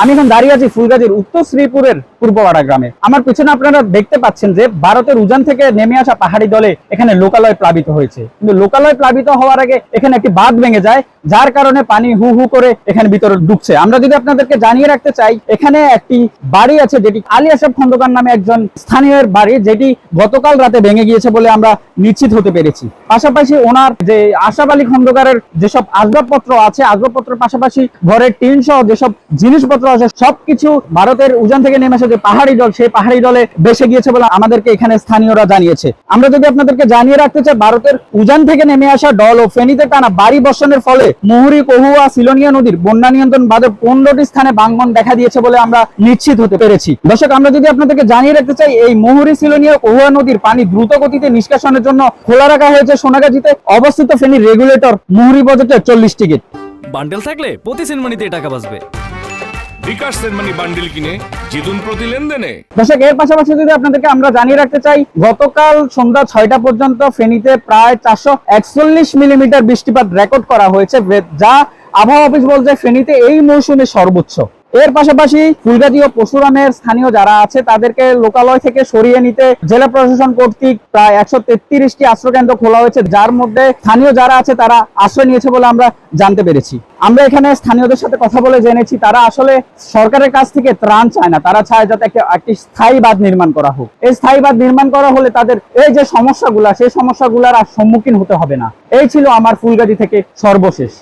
আমি এখন দাঁড়িয়ে আছি ফুলগাজীর উত্তর শ্রীপুরের পূর্বপাড়া গ্রামে। আমার পিছনে আপনারা দেখতে পাচ্ছেন যে ভারতের উজান থেকে নেমে আসা পাহাড়ি দলে এখানে লোকালয় প্লাবিত হয়েছে, কিন্তু লোকালয় প্লাবিত হওয়ার আগে এখানে একটি বাঁধ ভেঙে যায়, যার কারণে পানি হু হু করে এখানে ভিতরে ঢুকছে। আমরা যদি আপনাদেরকে জানিয়ে রাখতে চাই, এখানে একটি বাড়ি আছে যেটি আলী আশরাফ খন্দকার নামে একজন স্থানীয় বাড়ি, যেটি গতকাল রাতে ভেঙে গিয়েছে বলে আমরা নিশ্চিত হতে পেরেছি। পাশাপাশি ওনার যে আশরাফ আলী খন্দকারের যেসব আসবাবপত্র আছে, আসবাবপত্রের পাশাপাশি ঘরের টিন সহ যেসব জিনিসপত্র আছে সবকিছু ভারতের উজান থেকে নেমে আসে যে পাহাড়ি দল, সেই পাহাড়ি দলে ভেসে গিয়েছে বলে আমাদেরকে এখানে স্থানীয়রা জানিয়েছে। আমরা যদি আপনাদেরকে জানিয়ে রাখতে চাই, ভারতের উজান থেকে নেমে আসা ডল ও ফেনীতে টানা ভারী বর্ষণের ফলে মুহুরী, কহুয়া, সিলোনিয়া নদীর বন্যা নিয়ন্ত্রণ বাঁধের 15টি স্থানে ভাঙন দেখা দিয়েছে বলে আমরা নিশ্চিত হতে পেরেছি। দর্শক, আমরা যদি আপনাদেরকে জানিয়ে রাখতে চাই, এই মুহুরী, সিলোনিয়া, কহুয়া নদীর পানি দ্রুত গতিতে নিষ্কাশনের জন্য খোলা রাখা হয়েছে সোনাগাজীতে অবস্থিত ফেনী রেগুলেটর মুহুরী প্রজেক্টের 40টি গেট। বান্ডেল থাকলে প্রতি সেনমানিতে টাকা বাঁচবে। বিকাশ সেনমানি বান্ডেল কিনে জিতুন প্রতি লেনদেনে। দর্শক, এর পাশাপাশি যদি আপনাদেরকে আমরা জানিয়ে রাখতে চাই, গতকাল সন্ধ্যা 6টা পর্যন্ত ফেনীতে প্রায় 441 মিলিমিটার বৃষ্টিপাত রেকর্ড করা হয়েছে, যা আবহাওয়া অফিস বলছে ফেনীতে এই মৌসুমে সর্বোচ্চ। এর পাশাপাশি ফুলগাজী ও পরশুরামের স্থানীয় যারা আছে তাদেরকে লোকালয় থেকে সরিয়ে নিতে জেলা প্রশাসন কর্তৃক প্রায় 133টি আশ্রয়কেন্দ্র খোলা হয়েছে, যার মধ্যে স্থানীয় যারা আছে তারা আশ্রয় নিয়েছে বলে আমরা জানতে পেরেছি। আমরা এখানে স্থানীয়দের সাথে কথা বলে জেনেছি তারা আসলে সরকারের কাছ থেকে ত্রাণ চায় না, তারা চায় যাতে একটি স্থায়ী বাঁধ নির্মাণ করা হোক। এই স্থায়ী বাঁধ নির্মাণ করা হলে তাদের এই যে সমস্যাগুলা, সেই সমস্যাগুলার আর সম্মুখীন হতে হবে না। এই ছিল আমার ফুলগাজী থেকে সর্বশেষ।